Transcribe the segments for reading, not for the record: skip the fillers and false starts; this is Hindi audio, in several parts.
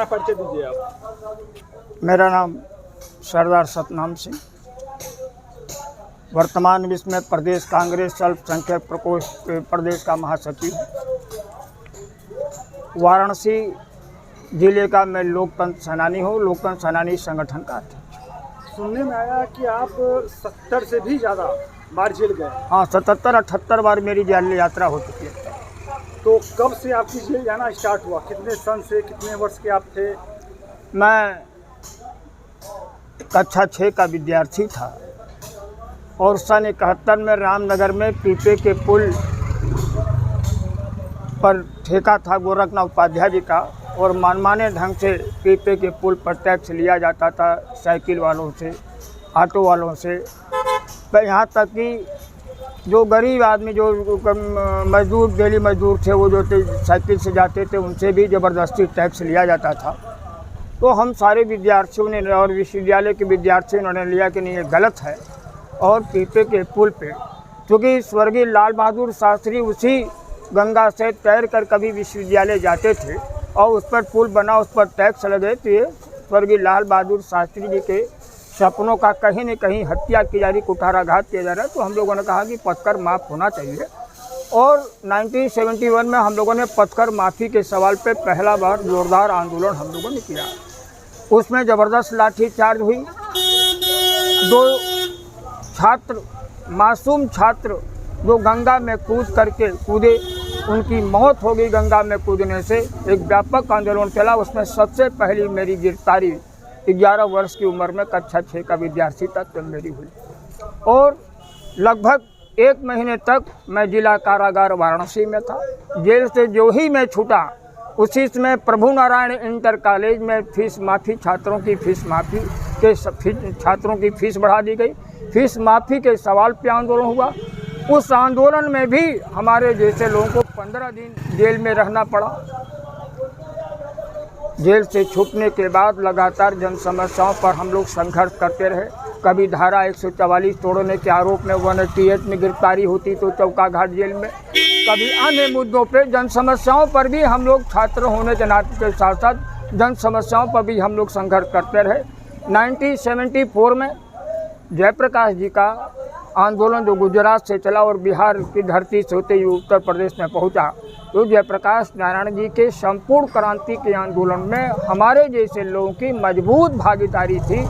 परिचय दीजिए आप। मेरा नाम सरदार सतनाम सिंह, वर्तमान विश्व में प्रदेश कांग्रेस अल्पसंख्यक प्रकोष्ठ के प्रदेश का महासचिव। वाराणसी जिले का मैं लोकतंत्र सेनानी हूँ, लोकतंत्र सेनानी संगठन का अध्यक्ष। सुनने में आया कि आप 70 से भी ज़्यादा बार जेल गए। हाँ, 77-78 बार मेरी जेल यात्रा हो चुकी है। तो कब से आपकी जेल जाना स्टार्ट हुआ? कितने सन से, कितने वर्ष के आप थे? मैं कक्षा 6 का विद्यार्थी था और सन 71 में रामनगर में पीपे के पुल पर ठेका था गोरखनाथ उपाध्याय जी का, और मनमाने ढंग से पीपे के पुल पर टैक्स लिया जाता था साइकिल वालों से, ऑटो वालों से। यहाँ तक कि जो गरीब आदमी, जो मजदूर, डेली मजदूर थे, वो जो साइकिल से जाते थे, उनसे भी ज़बरदस्ती टैक्स लिया जाता था। तो हम सारे विद्यार्थियों ने और विश्वविद्यालय के विद्यार्थियों ने लिया कि नहीं, ये गलत है। और पीपे के पुल पे, क्योंकि स्वर्गीय लाल बहादुर शास्त्री उसी गंगा से तैर कर कभी विश्वविद्यालय जाते थे और उस पर पुल बना, उस पर टैक्स लगे, तो ये स्वर्गीय लाल बहादुर शास्त्री जी के सपनों का कहीं न कहीं हत्या की जा रही, कुठाराघात किया जा रहा है। तो हम लोगों ने कहा कि पथकर माफ़ होना चाहिए, और 1971 में हम लोगों ने पथकर माफ़ी के सवाल पे पहला बार जोरदार आंदोलन हम लोगों ने किया। उसमें ज़बरदस्त लाठीचार्ज हुई। 2 छात्र, मासूम छात्र जो गंगा में कूदे, उनकी मौत हो गई गंगा में कूदने से। एक व्यापक आंदोलन चला, उसमें सबसे पहली मेरी गिरफ्तारी 11 वर्ष की उम्र में कक्षा 6 का विद्यार्थी तक मेरी हुई, और लगभग 1 महीने तक मैं जिला कारागार वाराणसी में था। जेल से जो ही मैं छूटा, उसी समय प्रभु नारायण इंटर कॉलेज में फीस माफ़ी, छात्रों की फीस माफ़ी के छात्रों की फीस बढ़ा दी गई। फीस माफ़ी के सवाल पे आंदोलन हुआ। उस आंदोलन में भी हमारे जैसे लोगों को 15 दिन जेल में रहना पड़ा। जेल से छूटने के बाद लगातार जन समस्याओं पर हम लोग संघर्ष करते रहे। कभी धारा 144 तोड़ने के आरोप में 188 में गिरफ्तारी होती तो चौकाघाट जेल में, कभी अन्य मुद्दों पे, जन समस्याओं पर भी हम लोग छात्र होने के नाते के साथ साथ जन समस्याओं पर भी हम लोग संघर्ष करते रहे। 1974 में जयप्रकाश जी का आंदोलन जो गुजरात से चला और बिहार की धरती से होते हुए उत्तर प्रदेश में पहुंचा, तो जयप्रकाश नारायण जी के संपूर्ण क्रांति के आंदोलन में हमारे जैसे लोगों की मजबूत भागीदारी थी।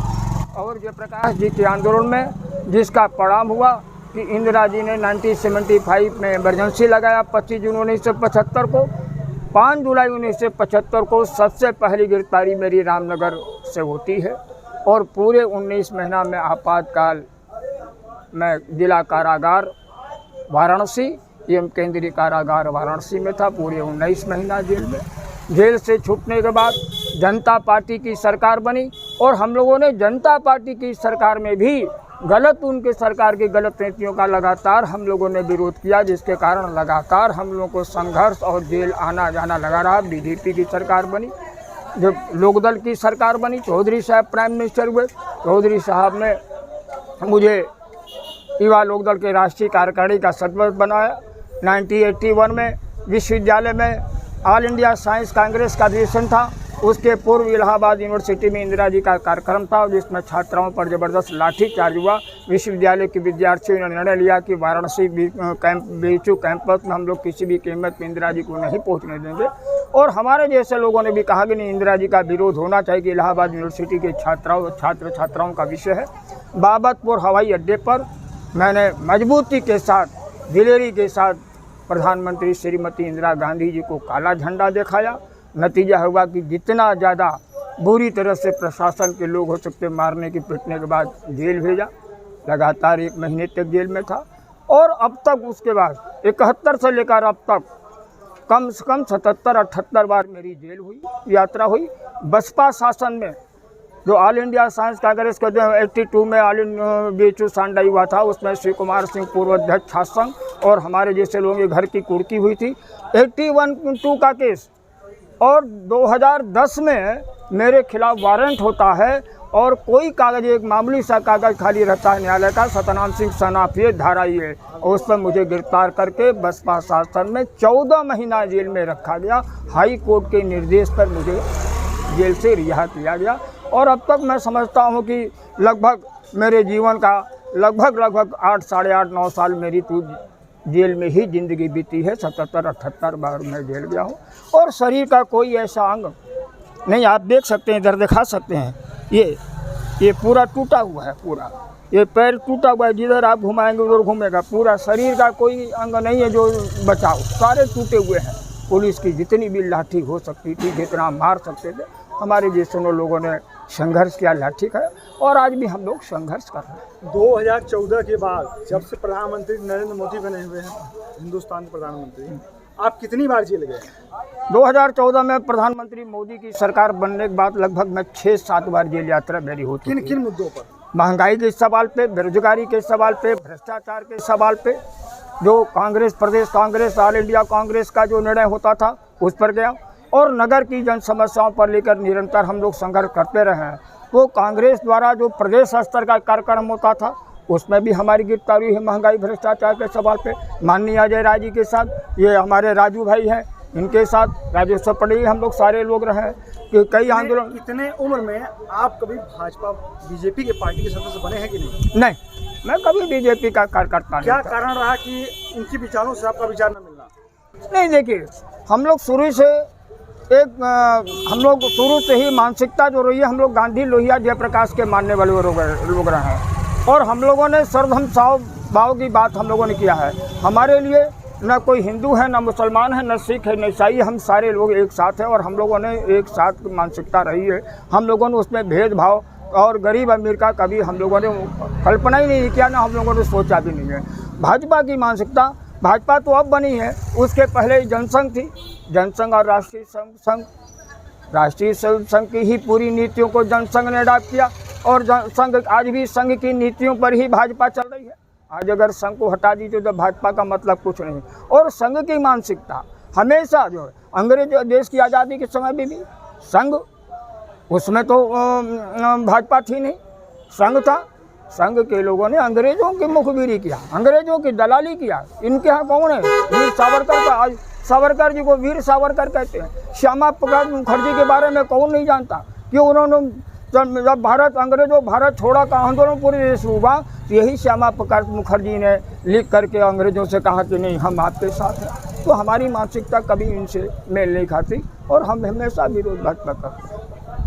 और जयप्रकाश जी के आंदोलन में जिसका परिणाम हुआ कि इंदिरा जी ने 1975 में इमरजेंसी लगाया। 25 जून 1975 को, 5 जुलाई 1975 को सबसे पहली गिरफ्तारी मेरी रामनगर से होती है, और पूरे 19 महीना में आपातकाल मैं जिला कारागार वाराणसी एवं केंद्रीय कारागार वाराणसी में था। पूरे 19 महीना जेल में। जेल से छूटने के बाद जनता पार्टी की सरकार बनी, और हम लोगों ने जनता पार्टी की सरकार में भी उनके सरकार की गलत नीतियों का लगातार हम लोगों ने विरोध किया, जिसके कारण लगातार हम लोगों को संघर्ष और जेल आना जाना लगा रहा। बीजेपी की सरकार बनी, जब लोकदल की सरकार बनी, चौधरी साहब प्राइम मिनिस्टर हुए। चौधरी साहब ने मुझे युवा लोकदल के राष्ट्रीय कार्यकारिणी का सदस्य बनाया। 1981 में विश्वविद्यालय में ऑल इंडिया साइंस कांग्रेस का अधिवेशन था। उसके पूर्व इलाहाबाद यूनिवर्सिटी में इंदिरा जी का कार्यक्रम था, जिसमें छात्राओं पर ज़बरदस्त लाठीचार्ज हुआ। विश्वविद्यालय के विद्यार्थियों ने निर्णय लिया कि वाराणसी बीएचयू कैंपस में हम लोग किसी भी कीमत पर इंदिरा जी को नहीं पहुंचने देंगे, और हमारे जैसे लोगों ने भी कहा कि नहीं, इंदिरा जी का विरोध होना चाहिए कि इलाहाबाद यूनिवर्सिटी के छात्राओं का विषय है। बाबतपुर हवाई अड्डे पर मैंने मजबूती के साथ, दिलेरी के साथ प्रधानमंत्री श्रीमती इंदिरा गांधी जी को काला झंडा दिखाया। नतीजा हुआ कि जितना ज़्यादा बुरी तरह से प्रशासन के लोग हो सकते मारने की, पीटने के बाद जेल भेजा। लगातार 1 महीने तक जेल में था, और अब तक उसके बाद 71 से लेकर अब तक कम से कम 77-78 बार मेरी जेल हुई, यात्रा हुई। बसपा शासन में जो ऑल इंडिया साइंस कांग्रेस का 82 में ऑल बीएचयू सांडाई हुआ था, उसमें श्री कुमार सिंह पूर्व अध्यक्ष छात्र संघ और हमारे जैसे लोगों के घर की कुर्की हुई थी। 81-2 का केस, और 2010 में मेरे खिलाफ वारंट होता है, और कोई कागज, एक मामूली सा कागज खाली रहता है न्यायालय का, सतनाम सिंह सनाफी धारा ये, और उस पर मुझे गिरफ्तार करके बसपा शासन में 14 महीना जेल में रखा गया। हाई कोर्ट के निर्देश पर मुझे जेल से रिहा किया गया। और अब तक मैं समझता हूँ कि लगभग मेरे जीवन का लगभग 8 साढ़े 8 9 साल मेरी तो जेल में ही ज़िंदगी बीती है। 77-78 बार मैं जेल गया हूँ और शरीर का कोई ऐसा अंग नहीं, आप देख सकते हैं, इधर दिखा सकते हैं, ये पूरा टूटा हुआ है, पूरा ये पैर टूटा हुआ है, जिधर आप घुमाएंगे उधर घूमेगा। पूरा शरीर का कोई अंग नहीं है जो बचाओ, सारे टूटे हुए हैं। पुलिस की जितनी भी लाठी हो सकती थी, जितना मार सकते थे, हमारे जैसे लोगों ने संघर्ष किया लाठी का, और आज भी हम लोग संघर्ष कर रहे हैं। 2014 के बाद जब से प्रधानमंत्री नरेंद्र मोदी बने हुए हैं, हिंदुस्तान के प्रधानमंत्री, आप कितनी बार जेल गए? 2014 में प्रधानमंत्री मोदी की सरकार बनने के बाद लगभग मैं 6-7 बार जेल यात्रा मेरी होती थी। किन मुद्दों पर? महंगाई के सवाल पे, बेरोजगारी के सवाल पे, भ्रष्टाचार के सवाल पे, जो कांग्रेस, प्रदेश कांग्रेस, ऑल इंडिया कांग्रेस का जो निर्णय होता था उस पर गया, और नगर की जन समस्याओं पर लेकर निरंतर हम लोग संघर्ष करते रहे हैं। वो कांग्रेस द्वारा जो प्रदेश स्तर का कार्यक्रम होता था उसमें भी हमारी गिरफ्तारी है महंगाई भ्रष्टाचार के सवाल पे। माननीय अजय राय जी के साथ, ये हमारे राजू भाई हैं, इनके साथ राजेश्वर पटेल, हम लोग सारे लोग रहे हैं कि कई आंदोलन। इतने उम्र में आप कभी भाजपा बीजेपी के पार्टी के सदस्य बने हैं कि नहीं? नहीं, मैं कभी बीजेपी का कार्यकर्ता नहीं। क्या कारण रहा कि इनके विचारों से आपका विचार न मिलना? नहीं, देखिए, हम लोग शुरू से ही मानसिकता जो रही है, हम लोग गांधी, लोहिया, जयप्रकाश के मानने वाले लोग रहे हैं, और हम लोगों ने सर्वधर्म भाव की बात हम लोगों ने किया है। हमारे लिए न कोई हिंदू है, न मुसलमान है, न सिख है, न ईसाई, हम सारे लोग एक साथ हैं, और हम लोगों ने एक साथ मानसिकता रही है। हम लोगों ने उसमें भेदभाव और गरीब अमीर का कभी हम लोगों ने कल्पना ही नहीं किया, ना हम लोगों ने सोचा भी नहीं है। भाजपा की मानसिकता, भाजपा तो अब बनी है, उसके पहले जनसंघ थी, जनसंघ और राष्ट्रीय संघ, राष्ट्रीय संघ की ही पूरी नीतियों को जनसंघ ने अडॉप्ट किया, और संघ आज भी संघ की नीतियों पर ही भाजपा चल रही है। आज अगर संघ को हटा दीजिए तो भाजपा का मतलब कुछ नहीं। और संघ की मानसिकता हमेशा जो है, अंग्रेज देश की आज़ादी के समय में भी संघ, उसमें तो भाजपा थी नहीं, संघ था। संघ के लोगों ने अंग्रेजों की मुखबिरी किया, अंग्रेजों की दलाली किया। इनके यहाँ कौन है? वीर सावरकर का, आज सावरकर जी को वीर सावरकर कहते हैं। श्यामा प्रसाद मुखर्जी के बारे में कौन नहीं जानता कि उन्होंने जब भारत छोड़ा का आंदोलन पूरे देश में हुआ, यही श्यामा प्रसाद मुखर्जी ने लिख करके अंग्रेजों से कहा कि नहीं, हम आपके साथ हैं। तो हमारी मानसिकता कभी इनसे मेल नहीं खाती, और हम हमेशा विरोध भाजपा करते हैं।